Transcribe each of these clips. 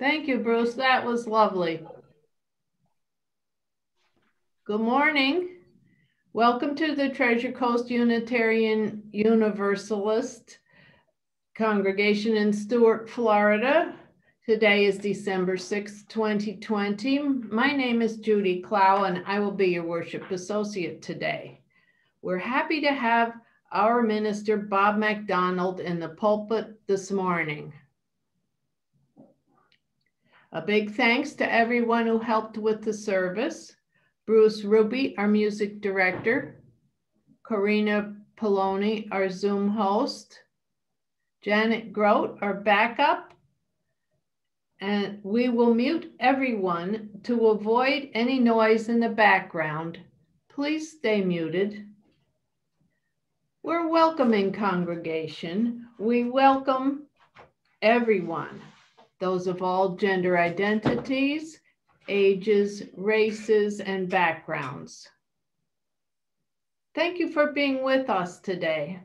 Thank you, Bruce. That was lovely. Good morning. Welcome to the Treasure Coast Unitarian Universalist congregation in Stuart, Florida. Today is December 6, 2020. My name is Judy Clough, and I will be your worship associate today. We're happy to have our minister, Bob MacDonald, in the pulpit this morning. A big thanks to everyone who helped with the service. Bruce Ruby, our music director. Corina Pelloni, our Zoom host. Janet Grote, our backup. And we will mute everyone to avoid any noise in the background. Please stay muted. We're a welcoming congregation. We welcome everyone. Those of all gender identities, ages, races, and backgrounds. Thank you for being with us today.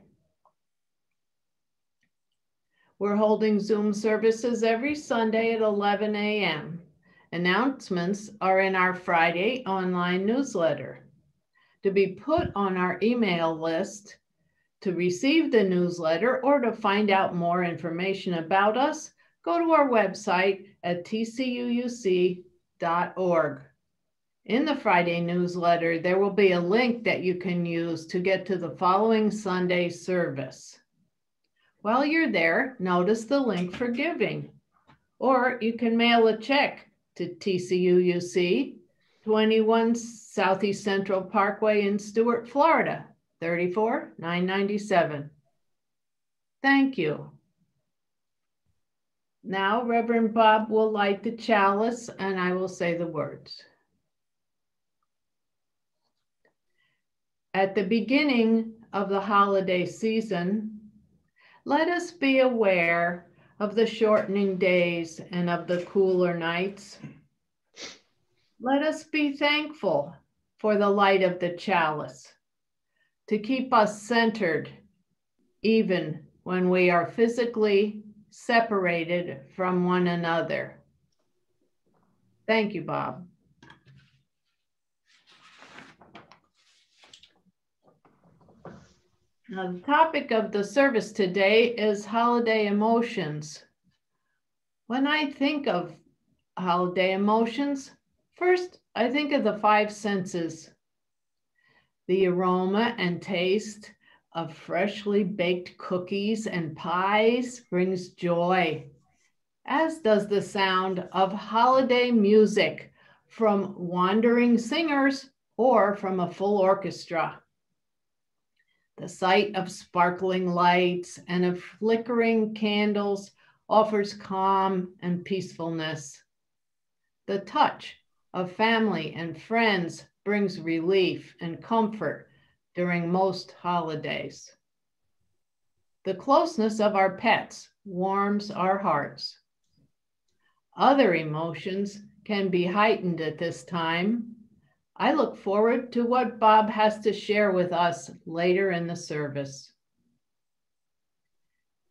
We're holding Zoom services every Sunday at 11 a.m. Announcements are in our Friday online newsletter. To be put on our email list, to receive the newsletter, or to find out more information about us, go to our website at tcuuc.org. In the Friday newsletter, there will be a link that you can use to get to the following Sunday service. While you're there, notice the link for giving, or you can mail a check to TCUUC, 21 Southeast Central Parkway in Stuart, Florida, 34997. Thank you. Now, Reverend Bob will light the chalice and I will say the words. At the beginning of the holiday season, let us be aware of the shortening days and of the cooler nights. Let us be thankful for the light of the chalice to keep us centered even when we are physically separated from one another. Thank you, Bob. Now, the topic of the service today is holiday emotions. When I think of holiday emotions, first I think of the five senses. The aroma and taste of freshly baked cookies and pies brings joy, as does the sound of holiday music from wandering singers or from a full orchestra. The sight of sparkling lights and of flickering candles offers calm and peacefulness. The touch of family and friends brings relief and comfort during most holidays. The closeness of our pets warms our hearts. Other emotions can be heightened at this time. I look forward to what Bob has to share with us later in the service.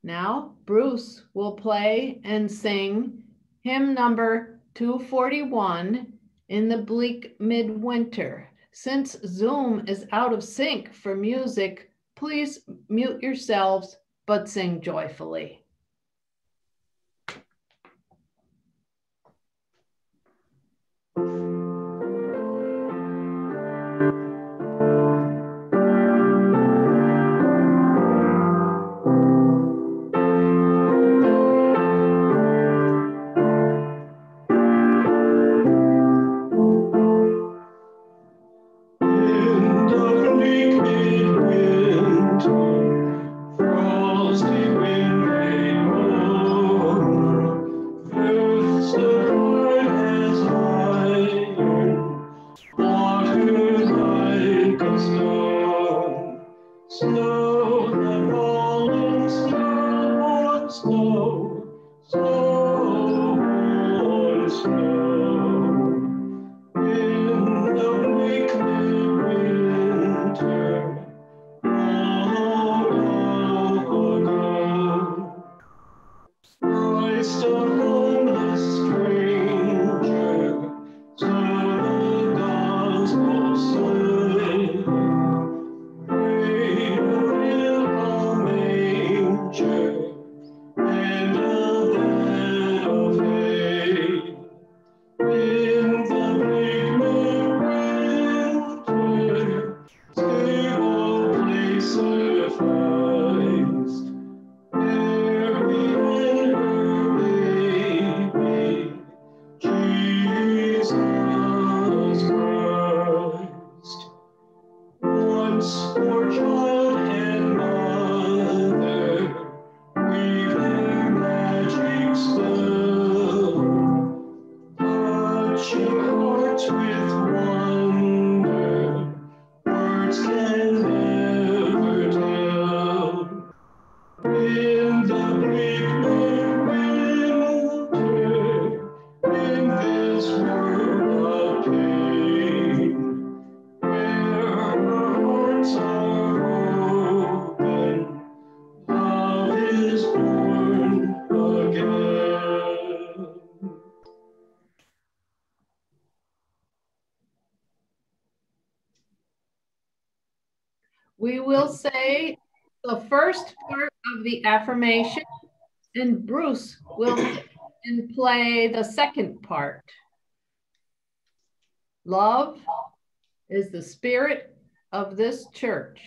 Now, Bruce will play and sing hymn number 241, In the Bleak Midwinter. Since Zoom is out of sync for music, please mute yourselves, but sing joyfully. We will say the first part of the affirmation, and Bruce will play the second part. Love is the spirit of this church,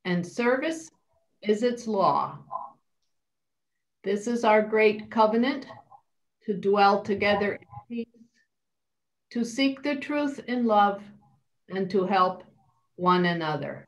and service is its law. This is our great covenant, to dwell together in peace, to seek the truth in love, and to help one another.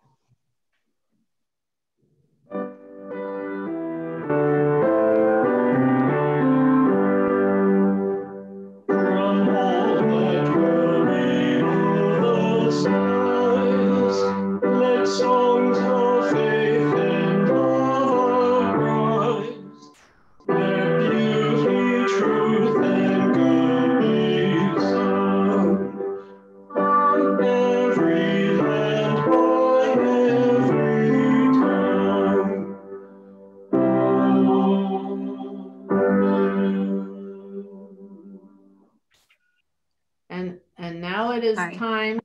And now it is time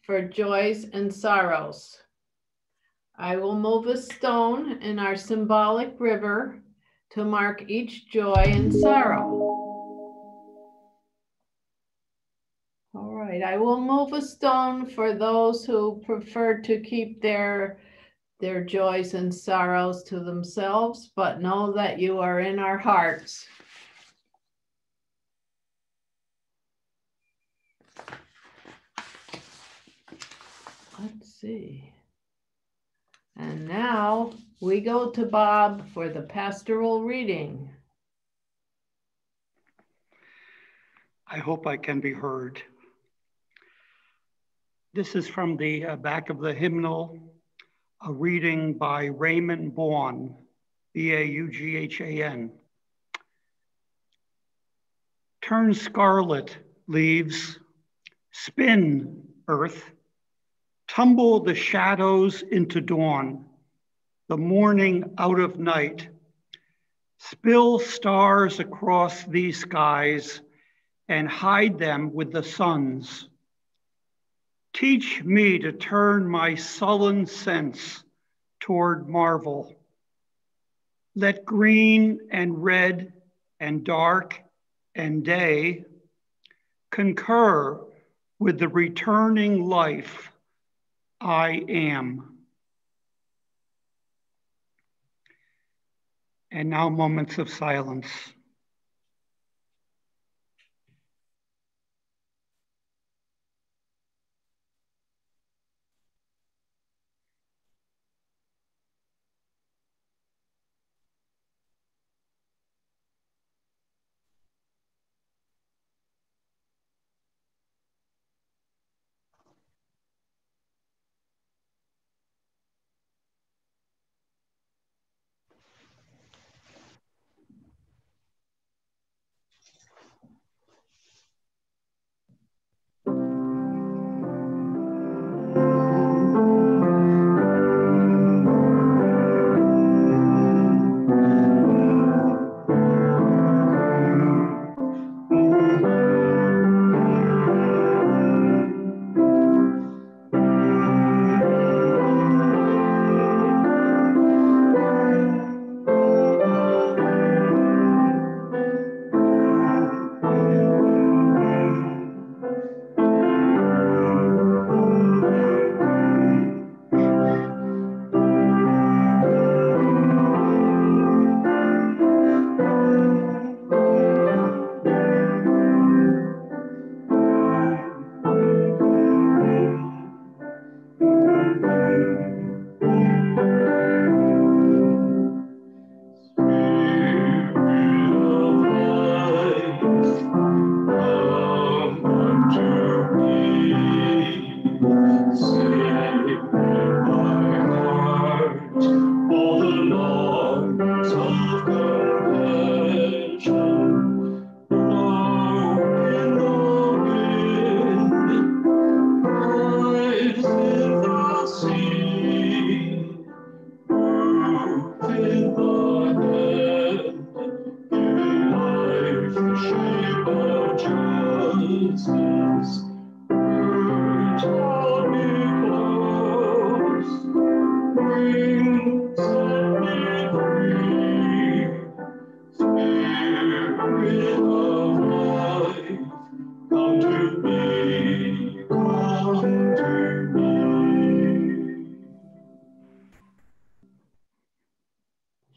for joys and sorrows. I will move a stone in our symbolic river to mark each joy and sorrow. All right, I will move a stone for those who prefer to keep their joys and sorrows to themselves, but know that you are in our hearts. Let's see. And now we go to Bob for the pastoral reading. I hope I can be heard. This is from the back of the hymnal, a reading by Raymond Baughan, B-A-U-G-H-A-N. Turn scarlet, leaves, spin, earth, tumble the shadows into dawn, the morning out of night. Spill stars across these skies and hide them with the suns. Teach me to turn my sullen sense toward marvel. Let green and red and dark and day concur with the returning life I am. And now moments of silence.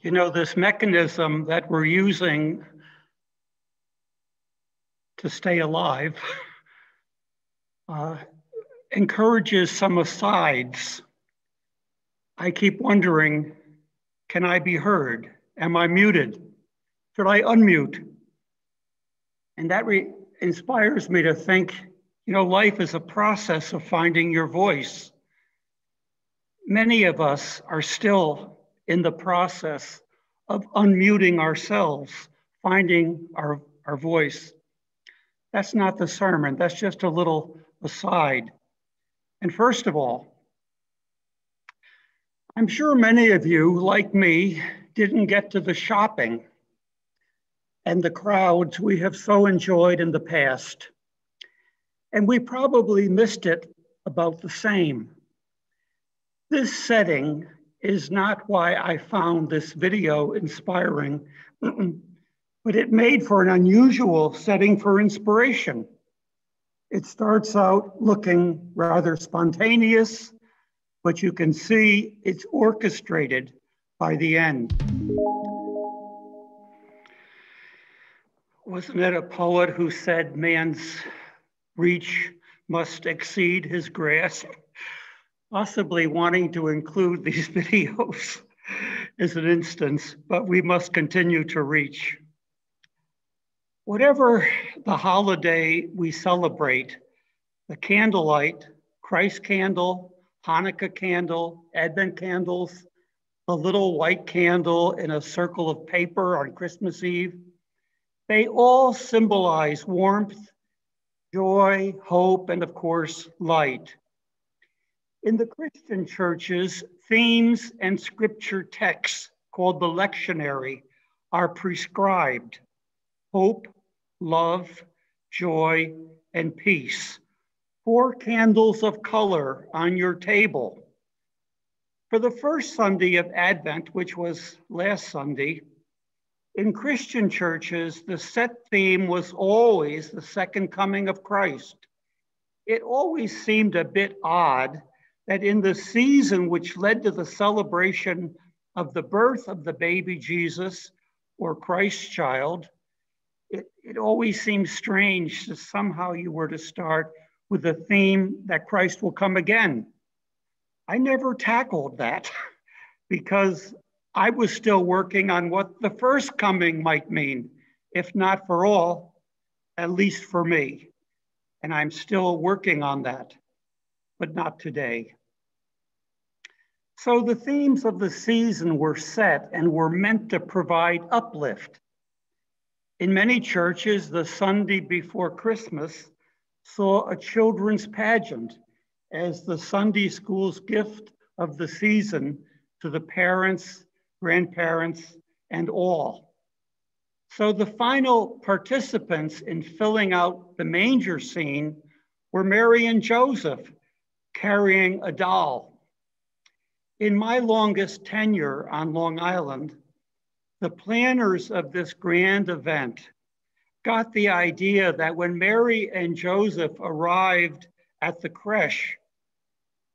You know, this mechanism that we're using to stay alive encourages some asides. I keep wondering, can I be heard? Am I muted? Should I unmute? And that inspires me to think, you know, life is a process of finding your voice. Many of us are still in the process of unmuting ourselves, finding our voice. That's not the sermon, that's just a little aside. And first of all, I'm sure many of you, like me, didn't get to the shopping and the crowds we have so enjoyed in the past. And we probably missed it about the same. This setting is not why I found this video inspiring, but it made for an unusual setting for inspiration. It starts out looking rather spontaneous, but you can see it's orchestrated by the end. Wasn't it a poet who said man's reach must exceed his grasp? Possibly wanting to include these videos is an instance, but we must continue to reach. Whatever the holiday we celebrate, the candlelight, Christ candle, Hanukkah candle, Advent candles, the little white candle in a circle of paper on Christmas Eve, they all symbolize warmth, joy, hope, and of course, light. In the Christian churches, themes and scripture texts called the lectionary are prescribed: hope, love, joy, and peace. 4 candles of color on your table. For the first Sunday of Advent, which was last Sunday, in Christian churches, the set theme was always the second coming of Christ. It always seemed a bit odd that in the season which led to the celebration of the birth of the baby Jesus, or Christ child, it always seemed strange that somehow you were to start with the theme that Christ will come again. I never tackled that because I was still working on what the first coming might mean, if not for all, at least for me. And I'm still working on that, but not today. So the themes of the season were set and were meant to provide uplift. In many churches, the Sunday before Christmas saw a children's pageant as the Sunday school's gift of the season to the parents, grandparents, and all. So the final participants in filling out the manger scene were Mary and Joseph carrying a doll. In my longest tenure on Long Island, the planners of this grand event got the idea that when Mary and Joseph arrived at the creche,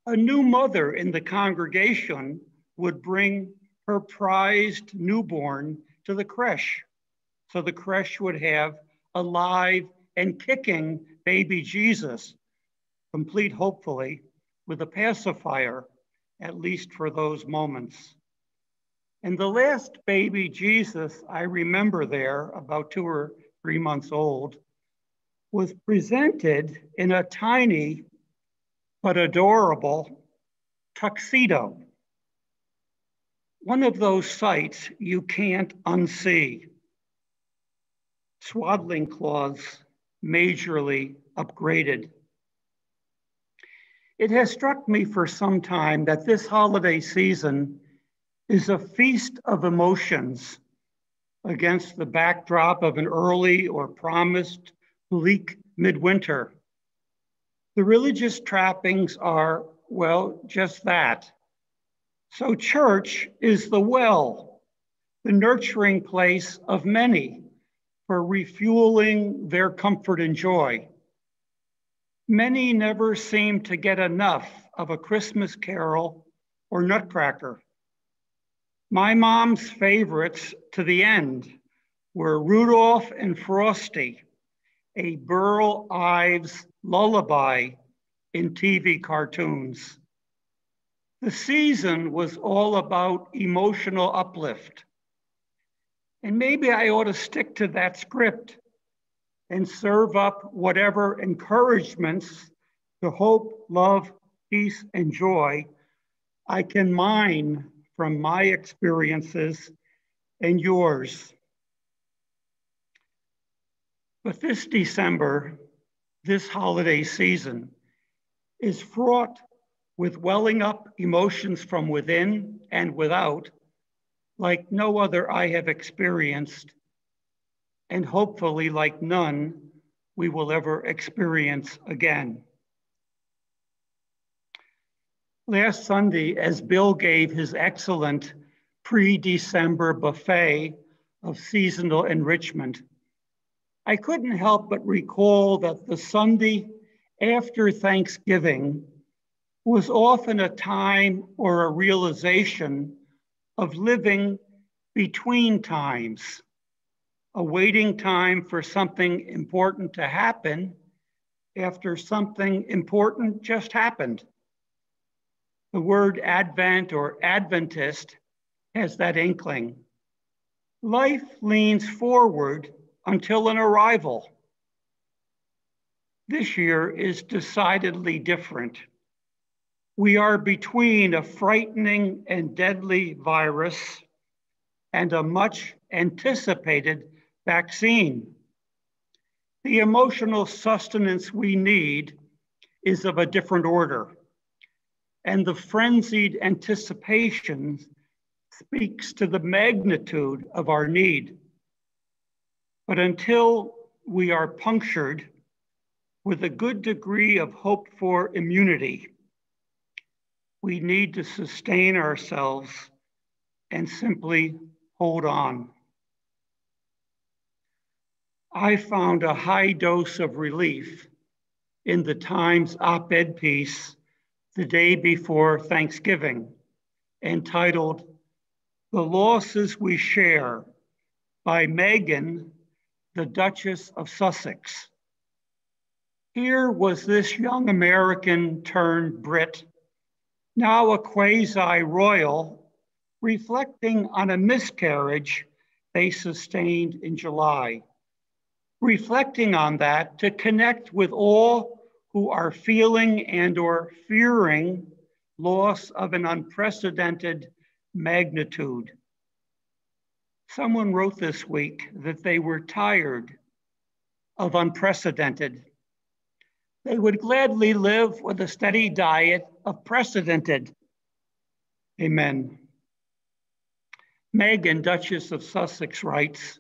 a new mother in the congregation would bring her prized newborn to the creche. So the creche would have a live and kicking baby Jesus, complete hopefully with a pacifier, at least for those moments. And the last baby Jesus I remember there, about 2 or 3 months old, was presented in a tiny but adorable tuxedo. One of those sights you can't unsee. Swaddling cloths majorly upgraded. It has struck me for some time that this holiday season is a feast of emotions against the backdrop of an early or promised bleak midwinter. The religious trappings are, well, just that. So church is the well, the nurturing place of many for refueling their comfort and joy. Many never seem to get enough of a Christmas carol or nutcracker. My mom's favorites to the end were Rudolph and Frosty, a Burl Ives lullaby in TV cartoons. The season was all about emotional uplift. And maybe I ought to stick to that script and serve up whatever encouragements to hope, love, peace, and joy I can mine from my experiences and yours. But this December, this holiday season, is fraught with welling up emotions from within and without, like no other I have experienced, and hopefully like none we will ever experience again. Last Sunday, as Bill gave his excellent pre-December buffet of seasonal enrichment, I couldn't help but recall that the Sunday after Thanksgiving was often a time or a realization of living between times, a waiting time for something important to happen after something important just happened. The word Advent or Adventist has that inkling. Life leans forward until an arrival. This year is decidedly different. We are between a frightening and deadly virus and a much anticipated vaccine. The emotional sustenance we need is of a different order. and the frenzied anticipation speaks to the magnitude of our need. But until we are punctured with a good degree of hope for immunity, we need to sustain ourselves and simply hold on. I found a high dose of relief in the Times op-ed piece the day before Thanksgiving, entitled "The Losses We Share" by Meghan, the Duchess of Sussex. Here was this young American turned Brit, now a quasi-royal, reflecting on a miscarriage they sustained in July. Reflecting on that to connect with all who are feeling and or fearing loss of an unprecedented magnitude. Someone wrote this week that they were tired of unprecedented. They would gladly live with a steady diet of precedented. Amen. Meghan, Duchess of Sussex, writes,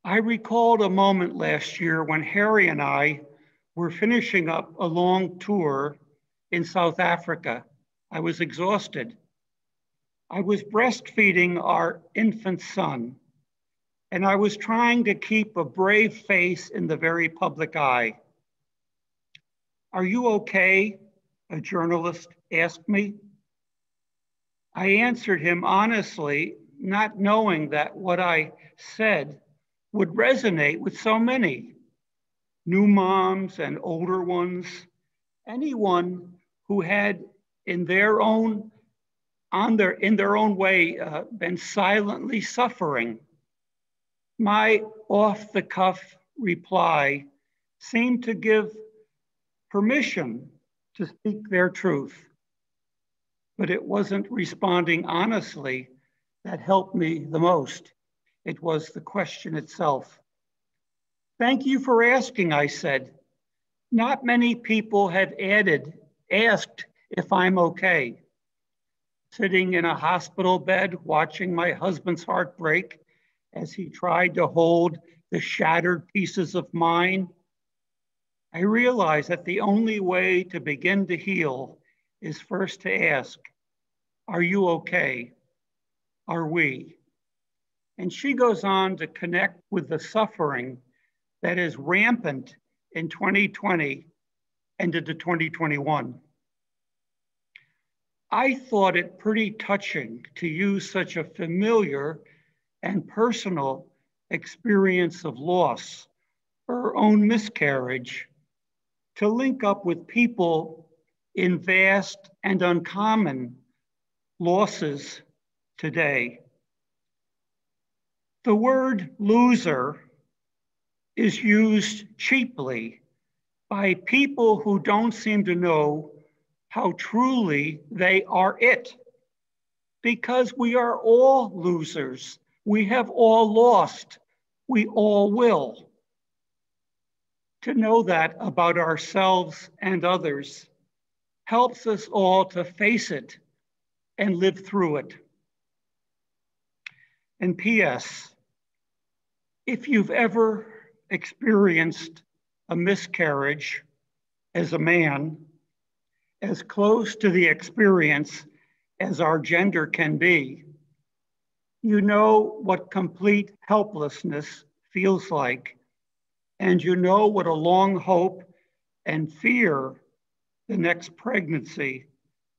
I recalled a moment last year when Harry and I were finishing up a long tour in South Africa. I was exhausted. I was breastfeeding our infant son, and I was trying to keep a brave face in the very public eye. Are you okay? A journalist asked me. I answered him honestly, not knowing that what I said would resonate with so many new moms and older ones, anyone who had in their own way been silently suffering. My off-the-cuff reply seemed to give permission to speak their truth, but it wasn't responding honestly that helped me the most. It was the question itself. Thank you for asking, I said. Not many people have asked if I'm okay. Sitting in a hospital bed, watching my husband's heart break as he tried to hold the shattered pieces of mine, I realized that the only way to begin to heal is first to ask, are you okay? Are we? And she goes on to connect with the suffering that is rampant in 2020 and into 2021. I thought it pretty touching to use such a familiar and personal experience of loss, her own miscarriage, to link up with people in vast and uncommon losses today. The word loser is used cheaply by people who don't seem to know how truly they are it, because we are all losers. We have all lost. We all will. To know that about ourselves and others helps us all to face it and live through it. And P.S., if you've ever experienced a miscarriage as a man, as close to the experience as our gender can be, you know what complete helplessness feels like, and you know what a long hope and fear the next pregnancy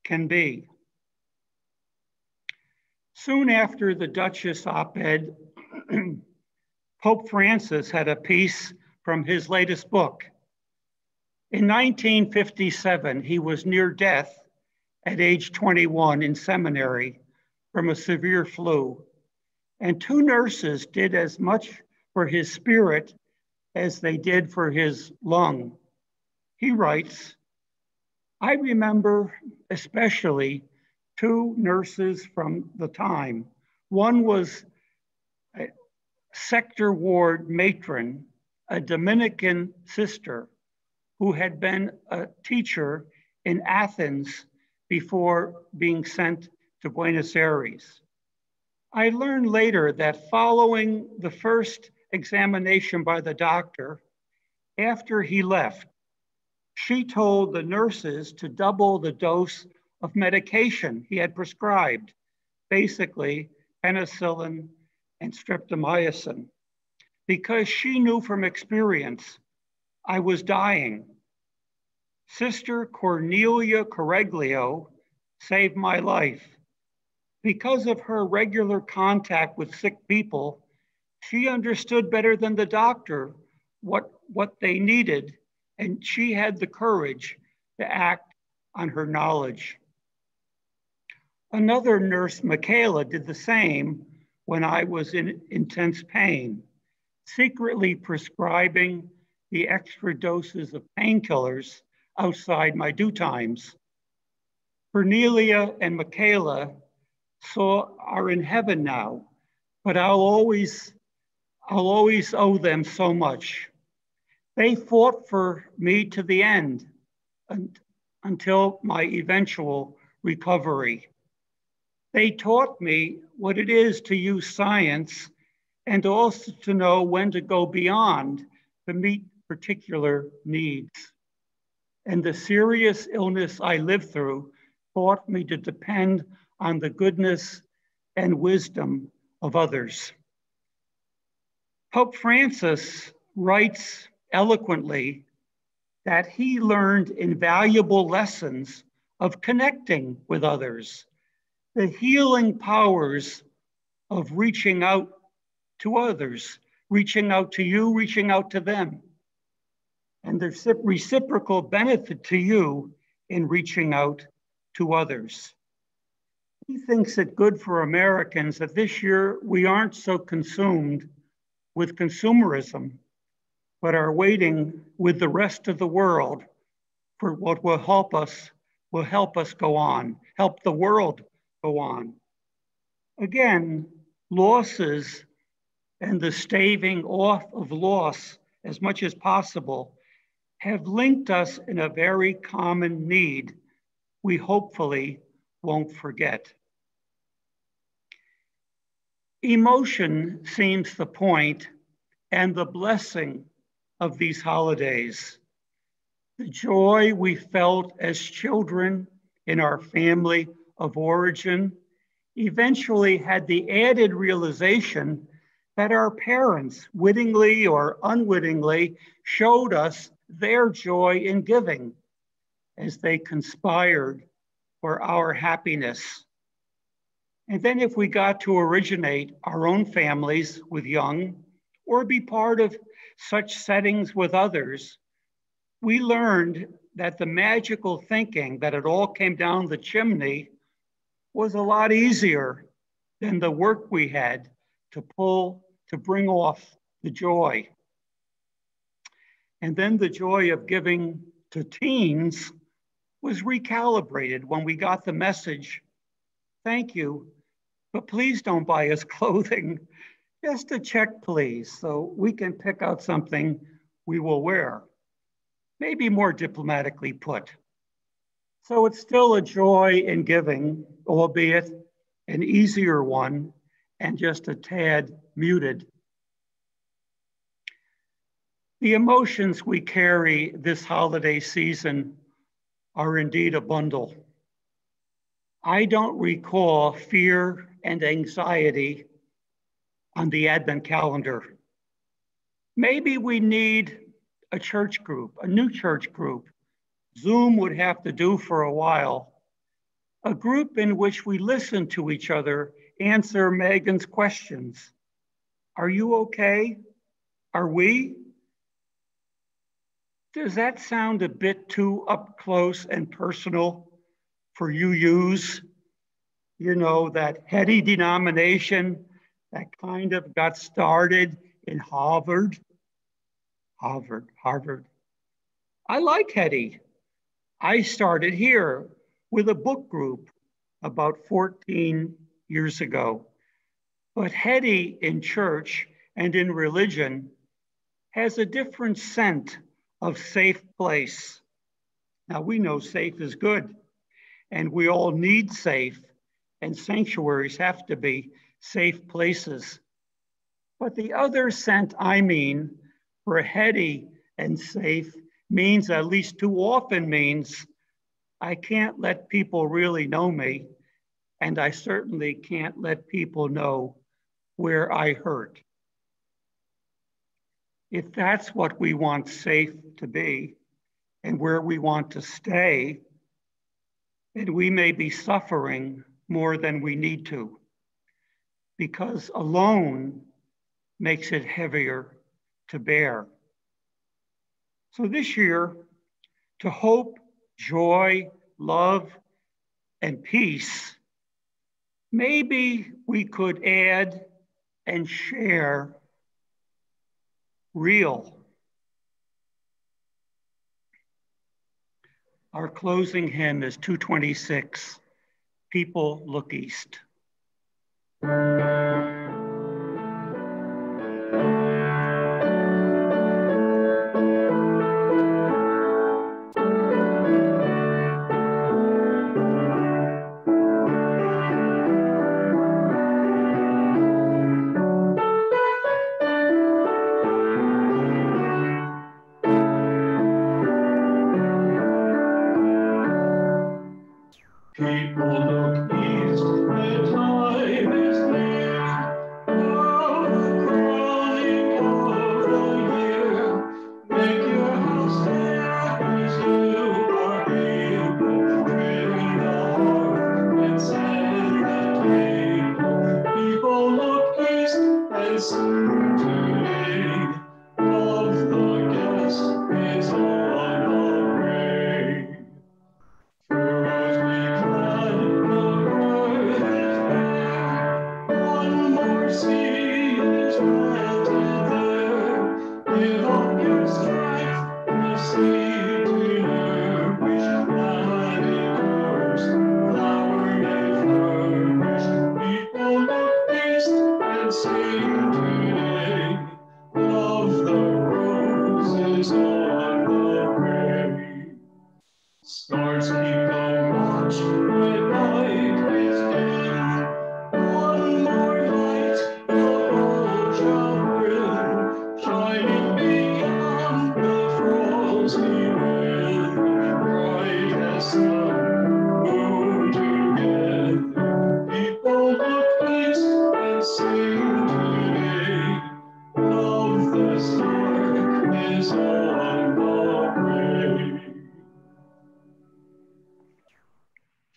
can be. Soon after the Duchess op-ed, Pope Francis had a piece from his latest book. In 1957, he was near death at age 21 in seminary from a severe flu, and two nurses did as much for his spirit as they did for his lung. He writes, I remember especially two nurses from the time. One was a sector ward matron, a Dominican sister who had been a teacher in Athens before being sent to Buenos Aires. I learned later that following the first examination by the doctor, after he left, she told the nurses to double the dose of medication he had prescribed, basically penicillin and streptomycin, because she knew from experience I was dying. Sister Cornelia Correglio saved my life. Because of her regular contact with sick people, she understood better than the doctor what they needed, and she had the courage to act on her knowledge. Another nurse, Michaela, did the same when I was in intense pain, secretly prescribing the extra doses of painkillers outside my due times. Cornelia and Michaela are in heaven now, but I'll always owe them so much. They fought for me to the end until my eventual recovery. They taught me what it is to use science and also to know when to go beyond to meet particular needs. And the serious illness I lived through taught me to depend on the goodness and wisdom of others. Pope Francis writes eloquently that he learned invaluable lessons of connecting with others, the healing powers of reaching out to others, reaching out to you, reaching out to them, and the reciprocal benefit to you in reaching out to others. He thinks it good for Americans that this year we aren't so consumed with consumerism, but are waiting with the rest of the world for what will help us go on, help the world go on. Again, losses and the staving off of loss as much as possible have linked us in a very common need we hopefully won't forget. Emotion seems the point and the blessing of these holidays. The joy we felt as children in our family of origin eventually had the added realization that our parents, wittingly or unwittingly, showed us their joy in giving as they conspired for our happiness. And then if we got to originate our own families with young or be part of such settings with others, we learned that the magical thinking that it all came down the chimney was a lot easier than the work we had to bring off the joy. And then the joy of giving to teens was recalibrated when we got the message, thank you, but please don't buy us clothing. Just a check, please, so we can pick out something we will wear. Maybe more diplomatically put. So it's still a joy in giving, albeit an easier one and just a tad muted. The emotions we carry this holiday season are indeed a bundle. I don't recall fear and anxiety on the Advent calendar. Maybe we need a church group, a new church group. Zoom would have to do for a while. A group in which we listen to each other answer Megan's questions. Are you okay? Are we? Does that sound a bit too up close and personal for you-yous? You know, that heady denomination that kind of got started in Harvard. I like heady. I started here with a book group about 14 years ago. But heady in church and in religion has a different scent of safe place. Now we know safe is good, and we all need safe, and sanctuaries have to be safe places. But the other scent I mean for heady and safe means, at least too often means, I can't let people really know me, and I certainly can't let people know where I hurt. If that's what we want safe to be and where we want to stay, then we may be suffering more than we need to, because alone makes it heavier to bear. So this year, to hope, joy, love, and peace, maybe we could add and share real. Our closing hymn is 226, People Look East.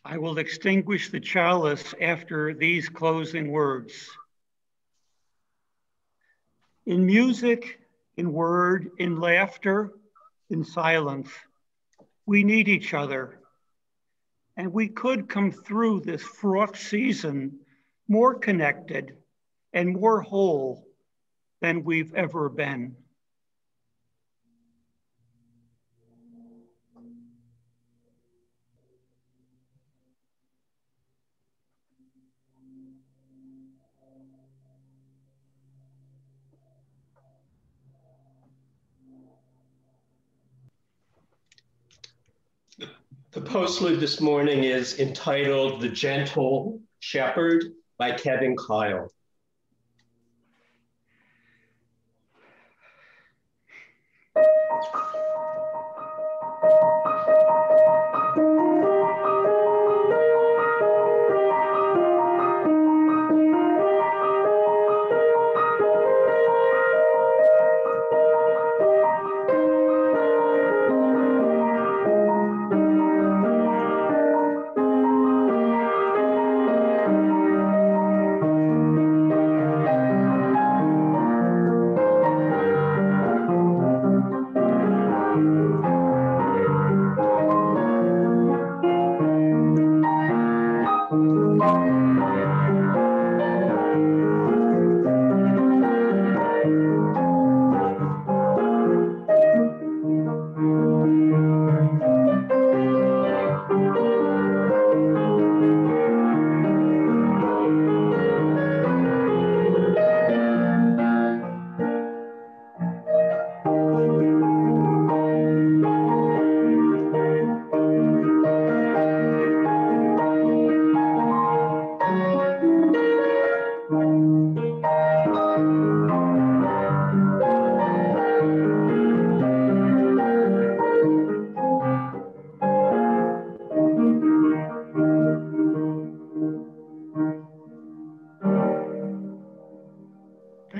I will extinguish the chalice after these closing words. In music, in word, in laughter, in silence, we need each other. And we could come through this fraught season more connected and more whole than we've ever been. The postlude this morning is entitled The Gentle Shepherd by Kevin Kyle.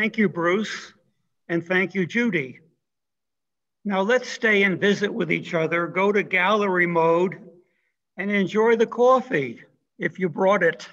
Thank you, Bruce, and thank you, Judy. Now let's stay and visit with each other, go to gallery mode, and enjoy the coffee if you brought it.